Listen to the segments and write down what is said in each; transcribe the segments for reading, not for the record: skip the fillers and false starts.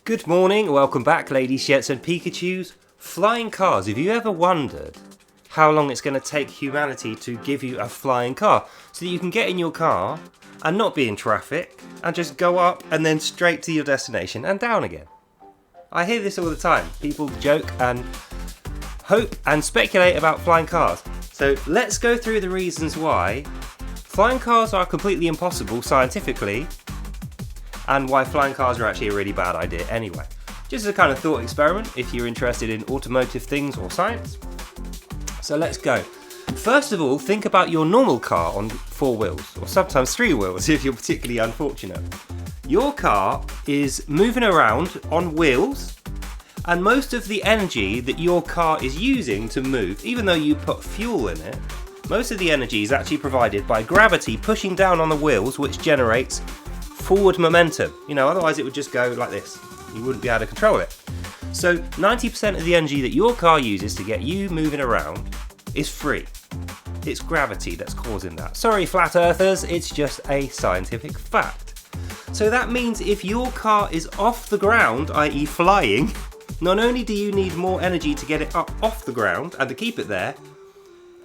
Good morning, welcome back ladies, jets and Pikachus. Flying cars, have you ever wondered how long it's going to take humanity to give you a flying car so that you can get in your car and not be in traffic and just go up and then straight to your destination and down again? I hear this all the time. People joke and hope and speculate about flying cars. So let's go through the reasons why flying cars are completely impossible scientifically and why flying cars are actually a really bad idea anyway. Just as a kind of thought experiment if you're interested in automotive things or science. So let's go. First of all, think about your normal car on 4 wheels, or sometimes 3 wheels if you're particularly unfortunate. Your car is moving around on wheels, and most of the energy that your car is using to move, even though you put fuel in it, most of the energy is actually provided by gravity pushing down on the wheels, which generates forward momentum. Otherwise it would just go like this. You wouldn't be able to control it. So 90% of the energy that your car uses to get you moving around is free. It's gravity that's causing that. Sorry, flat earthers, it's just a scientific fact. So that means if your car is off the ground, i.e. flying, not only do you need more energy to get it up off the ground and to keep it there,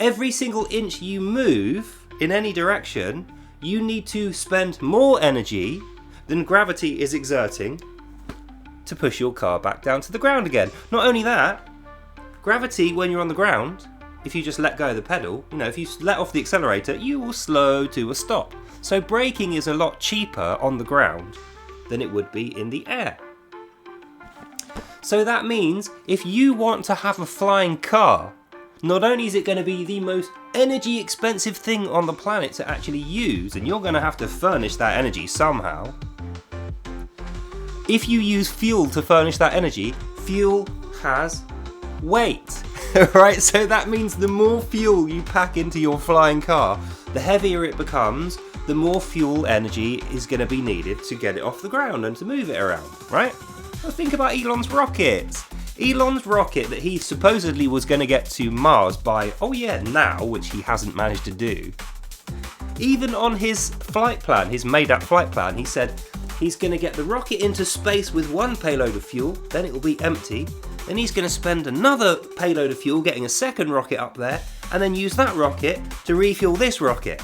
every single inch you move in any direction, you need to spend more energy than gravity is exerting to push your car back down to the ground again. Not only that, gravity when you're on the ground, if you just let go of the pedal, if you let off the accelerator, you will slow to a stop. So braking is a lot cheaper on the ground than it would be in the air. So that means if you want to have a flying car, not only is it going to be the most energy expensive thing on the planet to actually use, and you're going to have to furnish that energy somehow. If you use fuel to furnish that energy, fuel has weight, right? So that means the more fuel you pack into your flying car, the heavier it becomes, the more fuel energy is going to be needed to get it off the ground and to move it around, right? Well, think about Elon's rocket. Elon's rocket that he supposedly was going to get to Mars by, now, which he hasn't managed to do. Even on his flight plan, his made-up flight plan, he said he's going to get the rocket into space with one payload of fuel, then it will be empty. Then he's going to spend another payload of fuel getting a second rocket up there, and then use that rocket to refuel this rocket.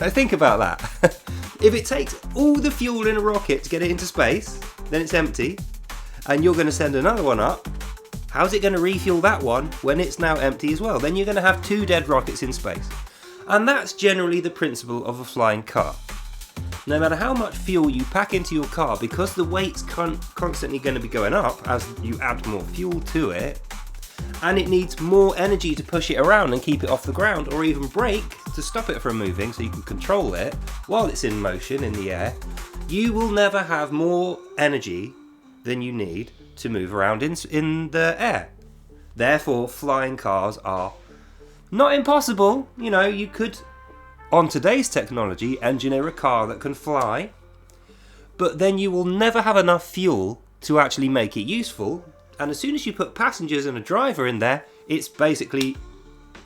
Now think about that. If it takes all the fuel in a rocket to get it into space, then it's empty, and you're going to send another one up, how's it going to refuel that one when it's now empty as well? Then you're going to have 2 dead rockets in space. And that's generally the principle of a flying car. No matter how much fuel you pack into your car, because the weight's constantly going to be going up as you add more fuel to it, and it needs more energy to push it around and keep it off the ground, or even brake to stop it from moving so you can control it while it's in motion in the air, you will never have more energy than you need to move around in the air. Therefore, flying cars are not impossible. You could, on today's technology, engineer a car that can fly, but then you will never have enough fuel to actually make it useful. And as soon as you put passengers and a driver in there, it's basically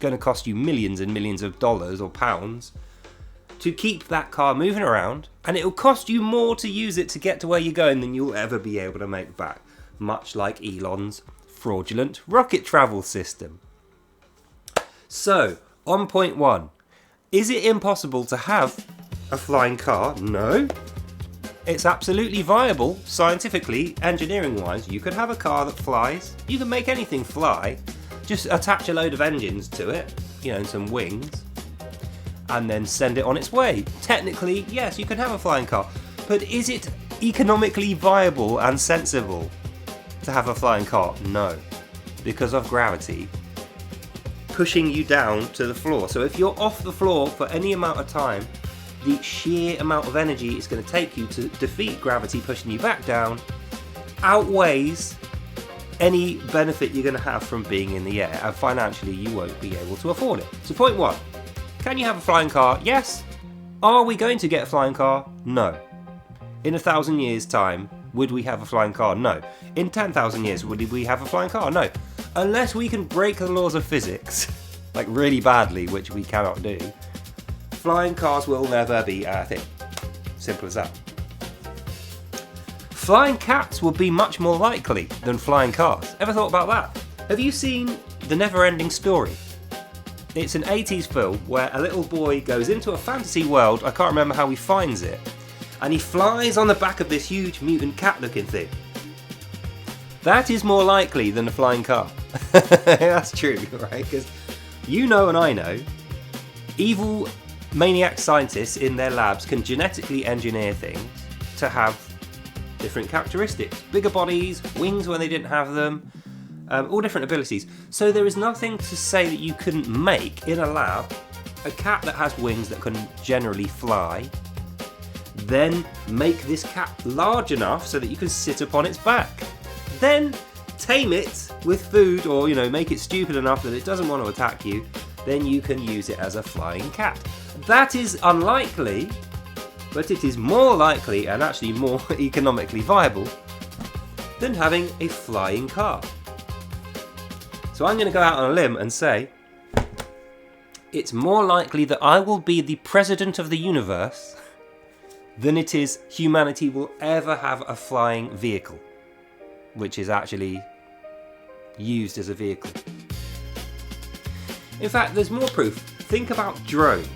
going to cost you millions and millions of dollars or pounds to keep that car moving around, and it'll cost you more to use it to get to where you're going than you'll ever be able to make back, much like Elon's fraudulent rocket travel system. So, on point 1, is it impossible to have a flying car? No. It's absolutely viable, scientifically, engineering-wise. You could have a car that flies. You can make anything fly. Just attach a load of engines to it, and some wings, and then send it on its way. Technically, yes, you can have a flying car. But is it economically viable and sensible to have a flying car? No. Because of gravity pushing you down to the floor. So if you're off the floor for any amount of time, the sheer amount of energy it's going to take you to defeat gravity pushing you back down outweighs any benefit you're going to have from being in the air, and financially you won't be able to afford it. So point 1, can you have a flying car? Yes. Are we going to get a flying car? No. In 1,000 years' time, would we have a flying car? No. In 10,000 years, would we have a flying car? No. Unless we can break the laws of physics, like really badly, which we cannot do, flying cars will never be a thing. Simple as that. flying cats would be much more likely than flying cars. Ever thought about that? Have you seen The Never-Ending Story? It's an 80s film where a little boy goes into a fantasy world, I can't remember how he finds it, and he flies on the back of this huge mutant cat looking thing. That is more likely than a flying car. That's true, right? Because you know and I know, evil maniac scientists in their labs can genetically engineer things to have different characteristics. Bigger bodies, wings when they didn't have them, all different abilities. So there is nothing to say that you couldn't make in a lab a cat that has wings that can generally fly, then make this cat large enough so that you can sit upon its back. Then tame it with food, or make it stupid enough that it doesn't want to attack you. Then you can use it as a flying cat. That is unlikely, but it is more likely and actually more economically viable than having a flying car. So I'm going to go out on a limb and say it's more likely that I will be the president of the universe than it is humanity will ever have a flying vehicle, which is actually used as a vehicle. In fact, there's more proof. Think about drones.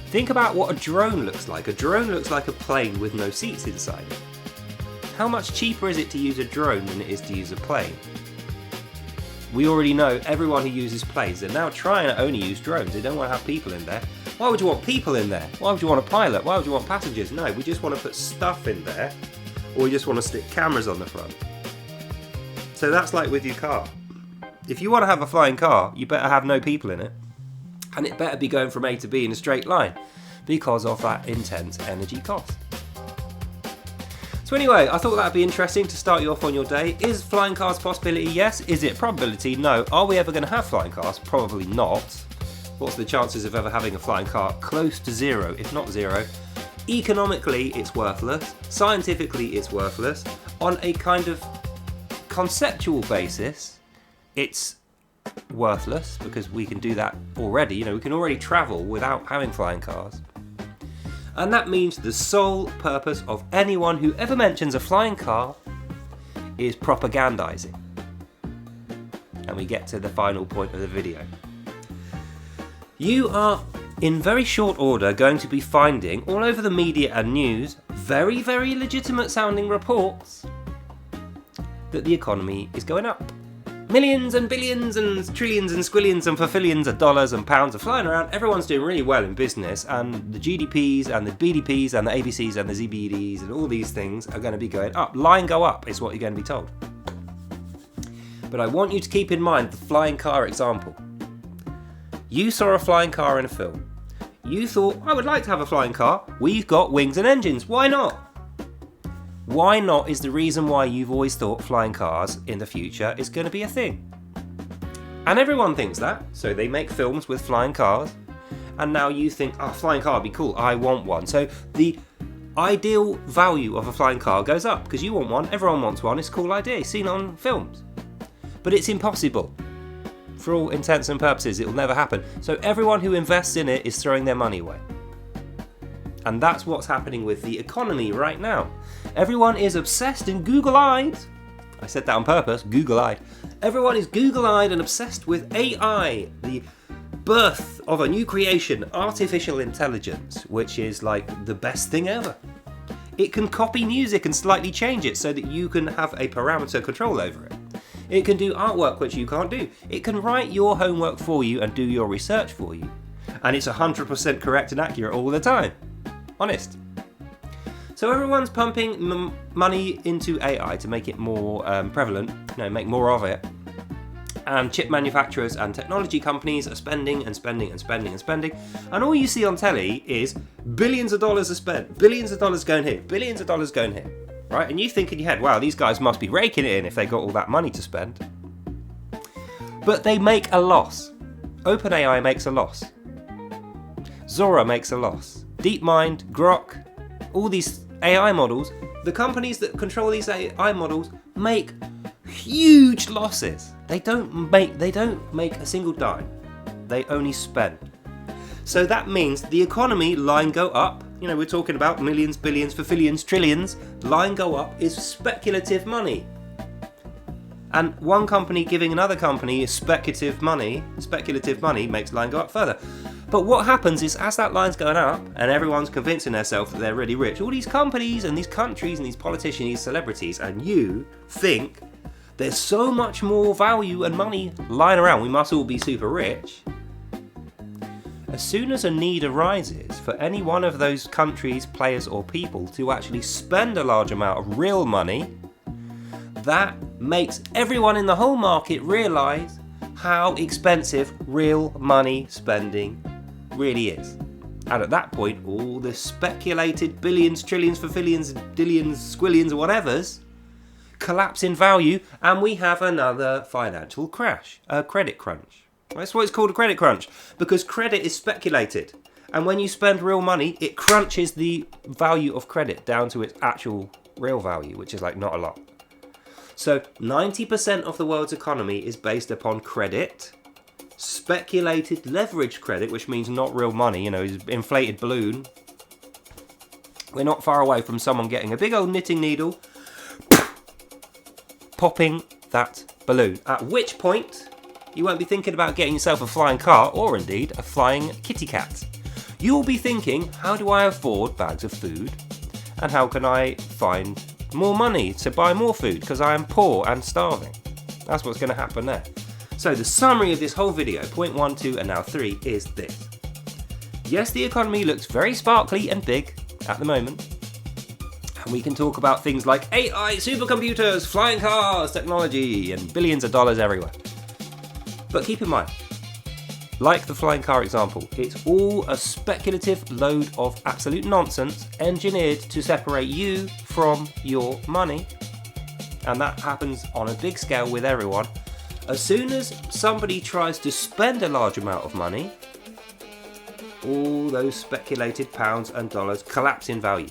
Think about what a drone looks like. A drone looks like a plane with no seats inside. How much cheaper is it to use a drone than it is to use a plane? We already know everyone who uses planes, they're now trying to only use drones. They don't want to have people in there. Why would you want people in there? Why would you want a pilot? Why would you want passengers? No, we just want to put stuff in there, or we just want to stick cameras on the front. So that's like with your car. If you want to have a flying car, you better have no people in it. And it better be going from A to B in a straight line because of that intense energy cost. So anyway, I thought that'd be interesting to start you off on your day. Is flying cars a possibility? Yes. Is it a probability? No. Are we ever going to have flying cars? Probably not. What's the chances of ever having a flying car? Close to zero, if not zero. Economically, it's worthless. Scientifically, it's worthless. On a kind of conceptual basis, it's worthless because we can do that already. We can already travel without having flying cars. And that means the sole purpose of anyone who ever mentions a flying car is propagandizing. And we get to the final point of the video. You are, in very short order, going to be finding all over the media and news very, very legitimate sounding reports that the economy is going up. Millions and billions and trillions and squillions and fulfillions of dollars and pounds are flying around. Everyone's doing really well in business, and the GDPs and the BDPs and the ABCs and the ZBDs and all these things are going to be going up. Line go up is what you're going to be told. But I want you to keep in mind the flying car example. You saw a flying car in a film. You thought, I would like to have a flying car. We've got wings and engines. Why not? Why not is the reason why you've always thought flying cars in the future is going to be a thing. And everyone thinks that, so they make films with flying cars, and now you think, flying car would be cool, I want one. So the ideal value of a flying car goes up, because you want one, everyone wants one, it's a cool idea, seen on films. But it's impossible. For all intents and purposes, it will never happen. So everyone who invests in it is throwing their money away. And that's what's happening with the economy right now. Everyone is obsessed and Google-eyed. I said that on purpose, Google-eyed. Everyone is Google-eyed and obsessed with AI, the birth of a new creation, artificial intelligence, which is like the best thing ever. It can copy music and slightly change it so that you can have a parameter control over it. It can do artwork which you can't do. It can write your homework for you and do your research for you. And it's 100% correct and accurate all the time. Honest. So everyone's pumping money into AI to make it more prevalent, make more of it. And chip manufacturers and technology companies are spending and spending and spending and spending. And all you see on telly is billions of dollars are spent, billions of dollars going here, billions of dollars going here. Right? And you think in your head, wow, these guys must be raking it in if they got all that money to spend. But they make a loss. OpenAI makes a loss. Zora makes a loss. DeepMind, Grok, all these AI models, the companies that control these AI models make huge losses. They don't make a single dime. They only spend. So that means the economy line go up, you know, we're talking about millions, billions, fulfillions, trillions, line go up is speculative money. And one company giving another company speculative money makes line go up further. But what happens is, as that line's going up and everyone's convincing themselves that they're really rich, all these companies and these countries and these politicians, these celebrities, and you think there's so much more value and money lying around, we must all be super rich. As soon as a need arises for any one of those countries, players or people to actually spend a large amount of real money, that makes everyone in the whole market realise how expensive real money spending really is. And at that point, all the speculated billions, trillions, fulfillions, dillions, squillions, or whatevers collapse in value, and we have another financial crash, a credit crunch. That's why it's called a credit crunch, because credit is speculated. And when you spend real money, it crunches the value of credit down to its actual real value, which is like not a lot. So 90% of the world's economy is based upon credit, speculated leveraged credit, which means not real money, you know, inflated balloon. We're not far away from someone getting a big old knitting needle, popping that balloon. At which point, you won't be thinking about getting yourself a flying car or indeed a flying kitty cat. You'll be thinking, how do I afford bags of food? And how can I find more money to buy more food because I am poor and starving? That's what's going to happen there. So the summary of this whole video, point 1, 2 and now 3 is this. Yes, the economy looks very sparkly and big at the moment. And we can talk about things like AI, supercomputers, flying cars, technology and billions of dollars everywhere. But keep in mind, like the flying car example, it's all a speculative load of absolute nonsense engineered to separate you from your money. And that happens on a big scale with everyone. As soon as somebody tries to spend a large amount of money, all those speculated pounds and dollars collapse in value.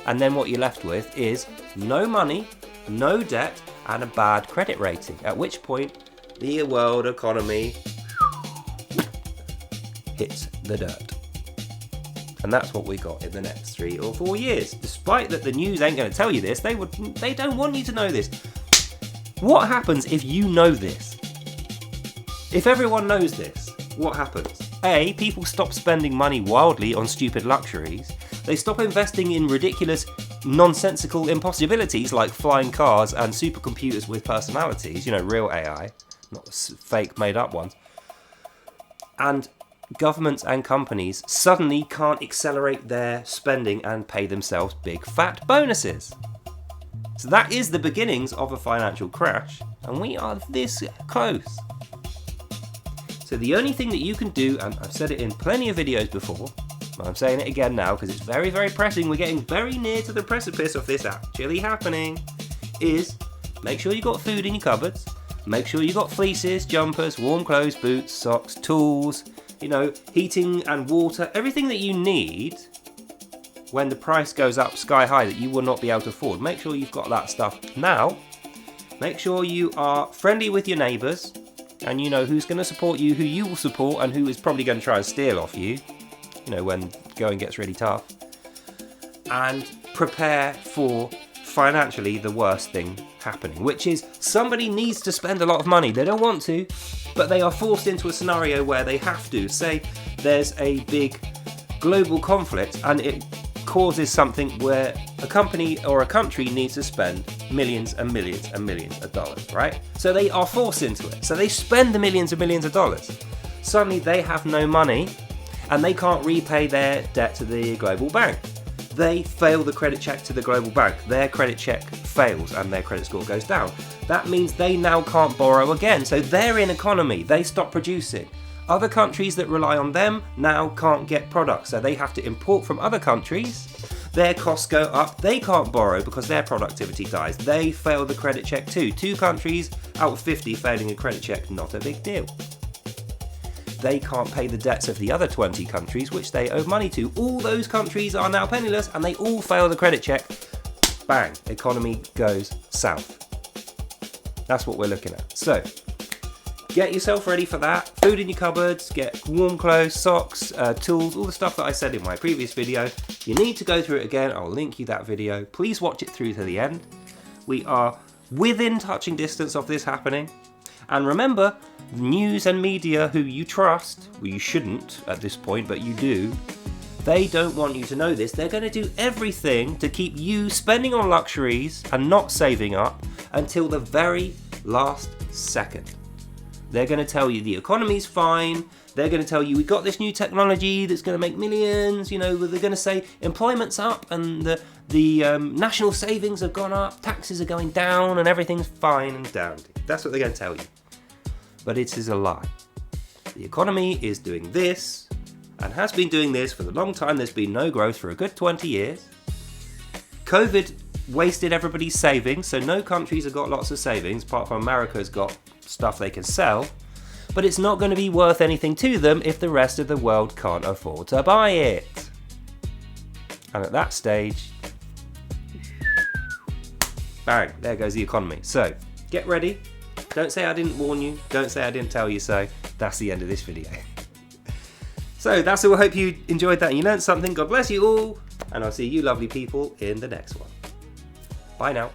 And then what you're left with is no money, no debt, and a bad credit rating. At which point, the world economy hits the dirt. And that's what we got in the next 3 or 4 years. Despite that the news ain't going to tell you this, they don't want you to know this. What happens if you know this? If everyone knows this, what happens? A, people stop spending money wildly on stupid luxuries. They stop investing in ridiculous, nonsensical impossibilities like flying cars and supercomputers with personalities, you know, real AI, not fake made up ones. And governments and companies suddenly can't accelerate their spending and pay themselves big fat bonuses. So that is the beginnings of a financial crash, and we are this close. So the only thing that you can do, and I've said it in plenty of videos before, but I'm saying it again now because it's very, very pressing, we're getting very near to the precipice of this actually happening, is make sure you got food in your cupboards, make sure you got fleeces, jumpers, warm clothes, boots, socks, tools, you know, heating and water, everything that you need when the price goes up sky high that you will not be able to afford. Make sure you've got that stuff now. Make sure you are friendly with your neighbours and you know who's going to support you, who you will support, and who is probably going to try and steal off you, you know, when going gets really tough. And prepare for financially the worst thing happening, which is somebody needs to spend a lot of money. They don't want to, but they are forced into a scenario where they have to. Say there's a big global conflict and it causes something where a company or a country needs to spend millions and millions and millions of dollars, right? So they are forced into it. So they spend the millions and millions of dollars. Suddenly they have no money and they can't repay their debt to the global bank. They fail the credit check to the global bank. Their credit check fails and their credit score goes down. That means they now can't borrow again. So they're in economy. They stop producing. Other countries that rely on them now can't get products. So they have to import from other countries. Their costs go up. They can't borrow because their productivity dies. They fail the credit check too. 2 countries out of 50 failing a credit check, not a big deal. They can't pay the debts of the other 20 countries which they owe money to. All those countries are now penniless and they all fail the credit check. Bang, economy goes south. That's what we're looking at. So, get yourself ready for that. Food in your cupboards, get warm clothes, socks, tools, all the stuff that I said in my previous video. You need to go through it again. I'll link you that video. Please watch it through to the end. We are within touching distance of this happening. And remember, news and media who you trust, well, you shouldn't at this point, but you do, they don't want you to know this. They're going to do everything to keep you spending on luxuries and not saving up until the very last second. They're going to tell you the economy's fine. They're going to tell you we got this new technology that's going to make millions. You know, they're going to say employment's up and the national savings have gone up, taxes are going down, and everything's fine and dandy. That's what they're going to tell you. But it is a lie. The economy is doing this and has been doing this for a long time. There's been no growth for a good 20 years. COVID wasted everybody's savings, so no countries have got lots of savings, apart from America's got stuff they can sell. But it's not going to be worth anything to them if the rest of the world can't afford to buy it. And at that stage, bang, there goes the economy. So, get ready. Don't say I didn't warn you. Don't say I didn't tell you so. That's the end of this video. So, that's all. I hope you enjoyed that and you learned something. God bless you all. And I'll see you lovely people in the next one. Bye now.